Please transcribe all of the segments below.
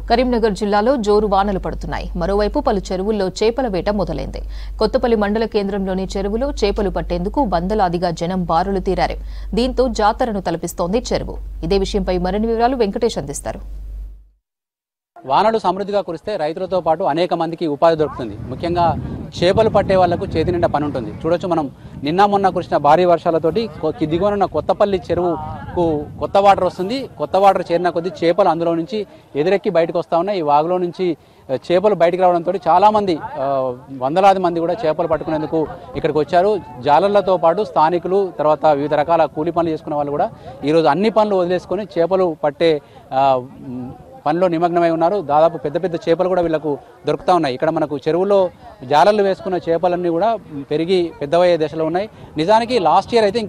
కరీంనగర్ జిల్లాలో జోరు వానలు పడుతున్నాయి. మరోవైపు పలు చెరువుల్లో చేపల వేట మొదలైంది. కొత్తపల్లి మండల కేంద్రంలోని చెరువులో చేపలు పట్టేందుకు వందలాదిగా జనం బారులు తీరారు. దీంతో జాతరను తలపిస్తోంది చెరువు. ఇదే విషయంపై మరిన్ని వివరాలు వెంకటేష్ అందిస్తారు. వానలు సమృద్ధిగా కురిస్తే రైతులతో పాటు అనేక మందికి ఉపాధి దొరుకుతుంది. ముఖ్యంగా చేపలు పట్టే వాళ్లకు చేతి నిండా పని ఉంటుంది. చూడొచ్చు, మనం నిన్న మొన్న కురిసిన భారీ వర్షాలతోటి దిగువనున్న కొత్తపల్లి చెరువుకు కొత్త వాటర్ వస్తుంది. కొత్త వాటర్ చేరిన కొద్దీ చేపలు అందులో నుంచి ఎదురెక్కి బయటకు వస్తూ ఉన్నాయి. ఈ వాగులో నుంచి చేపలు బయటకు రావడంతో చాలామంది వందలాది మంది కూడా చేపలు పట్టుకునేందుకు ఇక్కడికి వచ్చారు. జాలర్లతో పాటు స్థానికులు, తర్వాత వివిధ రకాల కూలి పనులు చేసుకునే వాళ్ళు కూడా ఈరోజు అన్ని పనులు వదిలేసుకొని చేపలు పట్టే పనిలో నిమగ్నమై ఉన్నారు. దాదాపు పెద్ద పెద్ద చేపలు కూడా వీళ్ళకు దొరుకుతూ ఉన్నాయి. ఇక్కడ మనకు చెరువులో జాలర్లు వేసుకున్న చేపలన్నీ కూడా పెరిగి పెద్దవయ్యే దశలో ఉన్నాయి. నిజానికి లాస్ట్ ఇయర్ అయితే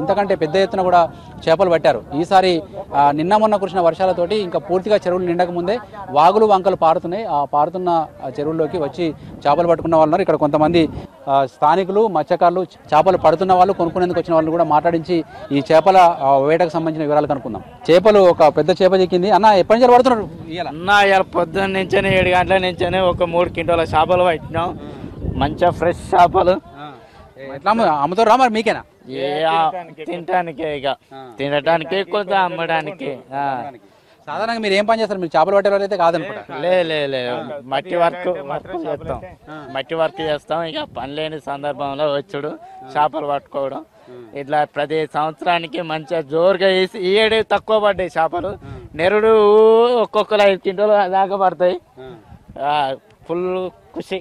ఇంతకంటే పెద్ద ఎత్తున కూడా చేపలు పట్టారు. ఈసారి నిన్న మొన్న కురిసిన వర్షాలతోటి ఇంకా పూర్తిగా చెరువులు నిండక ముందే వాగులు వంకలు పారుతున్నాయి. ఆ పారుతున్న చెరువుల్లోకి వచ్చి చేపలు పట్టుకున్న వాళ్ళు ఉన్నారు. ఇక్కడ కొంతమంది స్థానికులు, మత్స్యకారులు, చేపలు పడుతున్న వాళ్ళు, కొనుక్కునేందుకు వచ్చిన వాళ్ళు కూడా మాట్లాడించి ఈ చేపల వేటకు సంబంధించిన వివరాలు కనుక్కుందాం. చేపలు ఒక పెద్ద చేప చిక్కింది. అన్న, ఎప్పటి నుంచి పడుతున్నారు? ఇవాళ పొద్దున్న నుంచే 7 గంటల నుంచే ఒక 3 క్వింటాల చేపలు పట్టినాం. మంచిగా ఫ్రెష్ చేపలు. ఎట్లా అమ్ముతారా మరి మీకేనా? తినటానికే, ఇక తినటానికే, కొంత అమ్మడానికి. సాధారణంగా మీరు ఏం పని చేస్తారు? మీరు చేపలు పట్టే వాళ్ళు అయితే కాదనుకుంటా. లే మట్టి వర్క్ చేస్తాం. మట్టి వర్క్ చేస్తాం. ఇక పని లేని సందర్భంలో వచ్చుడు చేపలు పట్టుకోవడం. ఇట్లా ప్రతి సంవత్సరానికి మంచిగా జోరుగా వేసి ఈ ఏడు తక్కువ పడ్డాయి చేపలు. నెరుడు ఒక్కొక్కరు 5 క్వింటాలు దాకా పడతాయి. ఫుల్ ఖుషి.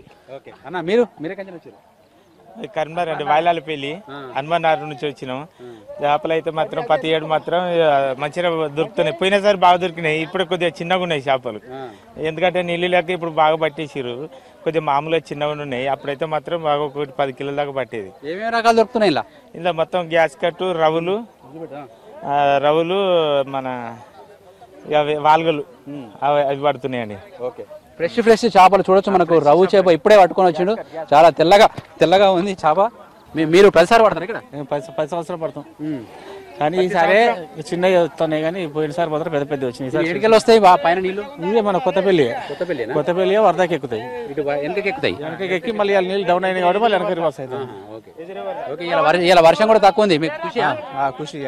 అన్న, మీరే కంచెలు వచ్చారు? కరీంనగర్ అంటే వాయిలాలపల్లి హనుమాన్ నుంచి వచ్చినాం. చేపలు అయితే మాత్రం ప్రతి ఏడు మాత్రం మంచిగా దొరుకుతున్నాయి. పోయినసారి బాగా దొరికినాయి. ఇప్పుడు కొద్దిగా చిన్నగా ఉన్నాయి చేపలు. ఎందుకంటే నీళ్ళు లేక ఇప్పుడు బాగా పట్టేసారు. కొద్దిగా మామూలుగా చిన్నగా ఉన్నాయి. అప్పుడైతే మాత్రం బాగా 10 కిలోల దాకా పట్టేది. ఏమేమి రకాలు దొరుకుతున్నాయి ఇలా మొత్తం గ్యాస్ కట్టు, రవులు, మన వాల్గలు అవి పడుతున్నాయండి. ఓకే, ఫ్రెష్ చేపలు చూడొచ్చు. మనకు రవ్వు చేప ఇప్పుడే పట్టుకొని వచ్చిండు. చాలా తెల్లగా ఉంది చేప. మీరు 10 సార్లు పడతారు ఇక్కడ? 10 సంవత్సరాలు పడతాం. కానీ ఈసారి చిన్నగా వస్తున్నాయి, కానీ పోయినసారి మాత్రం పెద్ద వచ్చినాయి. ఎడికెళ్ళి వస్తాయి పైన నీళ్ళు? ఇదే మన కొత్తపల్లి వరదకి ఎక్కుతాయి. వెనకకి ఎక్కి మళ్ళీ నీళ్ళు డౌన్ అయినాయి కాబట్టి మళ్ళీ వెనక రివర్స్ అవుతాయి. ఇలా వర్షం కూడా తక్కువ ఉంది. మీకు ఖుషి.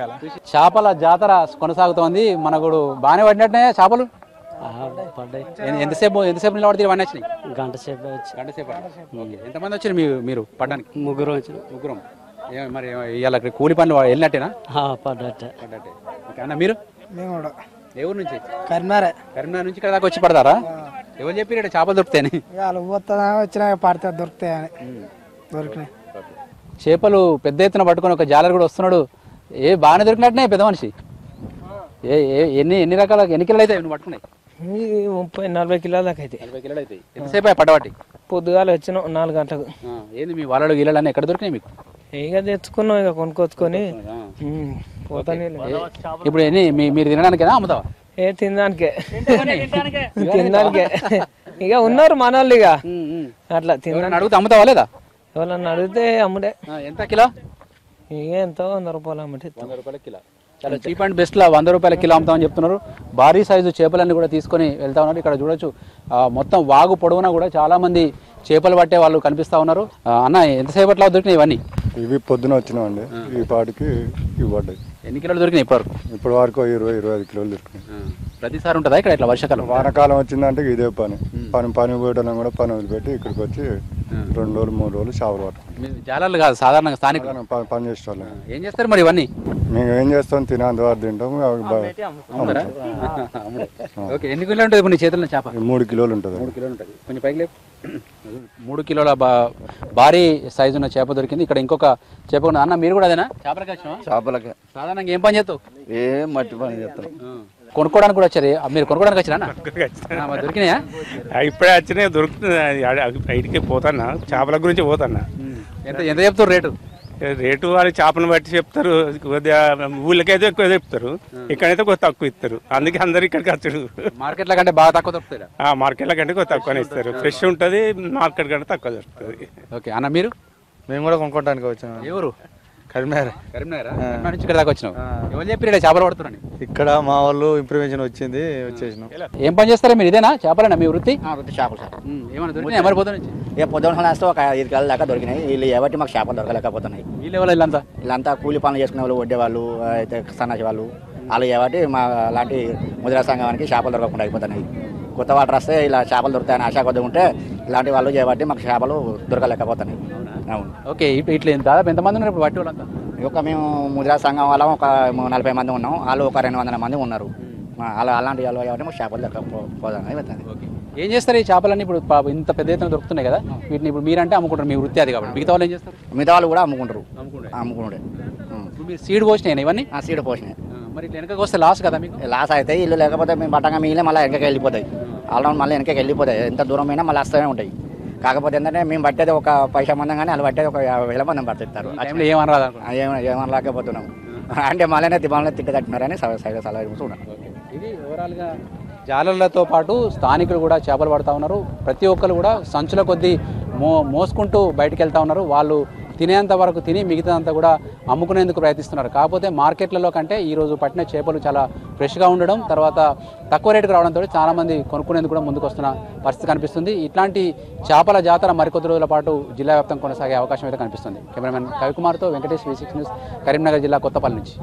చేపల జాతర కొనసాగుతోంది. మనకు బాగానే పడినట్టే చేపలు. ఎంతసేపు నిలబడితే ఇవన్నీ వచ్చినాయి? గంట సేపు. ఎంతమంది వచ్చారు మీరు పడ్డానికి? ముగ్గురం. మరి ఇవాళ కూలి పనులు వెళ్ళినట్టేనా? పడ్డట్టే. అన్న, మీరు? మేము కూడా. ఏ ఊరు నుంచి? కరీంనగర్ నుంచి ఇక్కడ దాకా వచ్చి పడతారా? ఎవరు చెప్పి చేపలు దొరుకుతాయని? వచ్చినా పడితే దొరుకుతాయని దొరికినాయి. చేపలు పెద్ద ఎత్తున పట్టుకొని ఒక జాలర్ కూడా వస్తున్నాడు. బాగానే దొరికినట్టునే పెద్ద మనిషి. ఎన్ని కిలోలు అయితే నువ్వు పట్టుకున్నాయి? 30-40 కిలోల దాకా అయితే. 40 కిలోలు అయితే. ఎంతసేపు పడ్డవాటి? పొద్దుగాల వచ్చినాం 4 గంటలకు. ఏంది మీ వాళ్ళ గిల్లలు ఎక్కడ దొరికినాయి మీకు? ఇక తెచ్చుకున్నాం, ఇక కొనుక్కొచ్చుకొని పోతానే. ఇప్పుడు మీరు తినడానికేనా అమ్ముతావా? తినడానికే. ఇక ఉన్నారు మన వాళ్ళు. ఇక అట్లా తినడానికి అడిగితే అమ్ముతావా లేదా? ఎవరన్నా అడిగితే అమ్ముడే. ఎంత కిలో? ఇక ఎంతో 100 రూపాయలు అమ్ముడే. 100 రూపాయల కిలో. చాలా చీప్ అండ్ బెస్ట్ లా 100 రూపాయల కిలో అమ్ముతామని చెప్తున్నారు. భారీ సైజు చేపలన్నీ కూడా తీసుకొని వెళ్తా ఉన్నారు. ఇక్కడ చూడొచ్చు, మొత్తం వాగు పొడవునా కూడా చాలా మంది చేపలు పట్టే వాళ్ళు కనిపిస్తా ఉన్నారు. అన్న, ఎంతసేపట్లో దొరికినాయి ఇవన్నీ? ఇవి పొద్దున వచ్చినామండి. ఈ పాటికి ఇవి పడ్డాయి. ఎన్ని కిలోలు దొరికినాయి ఇప్పటి వరకు 20-25 కిలోలు దొరికినాయి. ప్రతిసారి ఉంటుందా ఇక్కడ ఇట్లా వర్షాకాలం? వానకాలం వచ్చిందంటే ఇదే పని పోయడం కూడా పని వదిలిపెట్టి ఇక్కడికి వచ్చి 2 రోజులు 3 రోజులు చేపలు పట్టుకుంటాం. జాలర్లు కాదు, సాధారణంగా స్థానిక పని చేసేవాళ్ళం. ఏం చేస్తారు మరి ఇవన్నీ? మేము ఏం చేస్తాం, తినేంతవరకు తింటాం. ఎన్ని కిలోలు ఉంటుంది ఇప్పుడు నీ చేతుల్లో చేప? 3 కిలోలు ఉంటుంది. 3 కిలోలు ఉంటుంది. కొంచెం పైకి లేపు. 3 కిలోల భారీ సైజు ఉన్న చేప దొరికింది. ఇక్కడ ఇంకొక చేప ఉన్నది. అన్న, మీరు కూడా అదేనా? చేపలకే. సాధారణంగా ఏం పని చేస్తావు? మట్టి పని చేస్తాం. కొనుక్కోవడానికి కూడా వచ్చారు. మీరు కొనుక్కోవడానికి వచ్చారా? దొరికినాయా? ఇప్పుడే వచ్చినాయి, దొరుకుతుంది. బయటికి పోతానా, చేపల గురించి పోతానా. ఎంత చెప్తారు రేటు? వాళ్ళు చేపలను బట్టి చెప్తారు. ఊళ్ళకైతే ఎక్కువ చెప్తారు, ఇక్కడైతే కొద్ది తక్కువ ఇస్తారు. అందుకే అందరు ఇక్కడికి వచ్చారు. మార్కెట్ల కంటే బాగా తక్కువ దొరుకుతాయి. మార్కెట్ల కంటే కొద్ది తక్కువనే ఇస్తారు. ఫ్రెష్ ఉంటుంది, మార్కెట్ కంటే తక్కువ దొరుకుతుంది. ఓకే అన్న, మీరు? మేము కూడా కొనుక్కోవడానికి వచ్చాము. ఎవరు? కరీంనగర్ నుంచి ఇక్కడ దాకా వచ్చినావు ఎవరు చెప్పి చేపలు పడుతున్నాను ఇక్కడ మా వాళ్ళు ఇంప్రూవేషన్ వచ్చింది వచ్చేసినాం. ఏం పని చేస్తారా మీరు? ఇదేనా చేపలేనా మీ వృత్తి? వృత్తి చేపలు సార్. ఏమైనా దొరికినాయి ఎవరి పొద్దు నుంచి? పొద్దున్న వేస్తే ఒక 5 కాళ్ళ దాకా దొరికినాయి. వీళ్ళు ఎవరికి మాకు చేపలు దొరకలేకపోతున్నాయి. వీళ్ళు ఎవరు వీళ్ళంతా? వీళ్ళంతా కూలి పనులు చేసుకునే వాళ్ళు, వడ్డే వాళ్ళు, అయితే సన్నాసి వాళ్ళు, వాళ్ళు ఎవరికి మా లాంటి ముద్రా సంఘానికి చేపలు దొరకకుండా అయిపోతున్నాయి. కొత్త వాటర్ వస్తే ఇలా చేపలు దొరుకుతాయని ఆశ కొద్దిగా ఉంటే ఇలాంటి వాళ్ళు చేయబట్టి మాకు చేపలు దొరకలేకపోతున్నాయి. అవును. ఓకే, ఇట్లా దాదాపు ఎంతమంది ఉన్నారు ఇప్పుడు పట్టి వాళ్ళంతా? మేము ముద్రా సంఘం వాళ్ళం ఒక 40 మంది ఉన్నాం. వాళ్ళు ఒక 200 మంది ఉన్నారు. అలాంటి వాళ్ళు కాబట్టి మాకు చేపలు దొరకపోదని అవుతుంది. ఏం చేస్తారు ఈ చేపలన్నీ? ఇప్పుడు ఇంత పెద్ద ఎత్తున దొరుకుతున్నాయి కదా, వీటిని ఇప్పుడు మీరంటే అమ్ముకుంటారు, మీ వృత్తి అది కాబట్టి. మిగతా వాళ్ళు ఏం చేస్తారు? మిగతా వాళ్ళు కూడా అమ్ముకుంటారు. అమ్ముకుంటే మీరు సీడ్ పోసినాయి ఇవన్నీ? సీడ్ పోసినాయి. మరి ఇట్లా వెనకకి వస్తే లాస్ కదా మీకు? లాస్ అయితే ఇల్లు లేకపోతే మేము బట్టంగా మిగిలిన మళ్ళీ వెనకకి వెళ్ళిపోతాయి. ఆల్రౌండ్ మళ్ళీ వెనకకి వెళ్ళిపోతాయి. ఎంత దూరం అయినా మళ్ళీ వస్తూనే ఉంటాయి. కాకపోతే ఏంటంటే మేము పట్టేది ఒక 10 మందం కానీ వాళ్ళు పట్టేది ఒక 50,000 మంది పడుతారు. ఏమని రాకపోతున్నాం అంటే మళ్ళీ తిట్టి తట్టినారని సలహా చూడండి. ఇది ఓవరాల్గా జాలర్లతో పాటు స్థానికులు కూడా చేపలు పడుతూ ఉన్నారు. ప్రతి ఒక్కరు కూడా సంచుల కొద్దీ మోసుకుంటూ బయటకు వెళ్తూ ఉన్నారు. వాళ్ళు తినేంత వరకు తిని మిగతాదంతా కూడా అమ్ముకునేందుకు ప్రయత్నిస్తున్నారు. కాకపోతే మార్కెట్లలో కంటే ఈరోజు పట్టిన చేపలు చాలా ఫ్రెష్గా ఉండడం, తర్వాత తక్కువ రేటుకు రావడంతో చాలామంది కొనుక్కునేందుకు కూడా ముందుకు వస్తున్న పరిస్థితి కనిపిస్తుంది. ఇట్లాంటి చేపల జాతర మరికొద్ది రోజుల పాటు జిల్లా వ్యాప్తంగా కొనసాగే అవకాశం అయితే కనిపిస్తుంది. కెమెరామెన్ కవికుమార్తో వెంకటేష్, V6 న్యూస్, కరీంనగర్ జిల్లా కొత్తపల్లి నుంచి.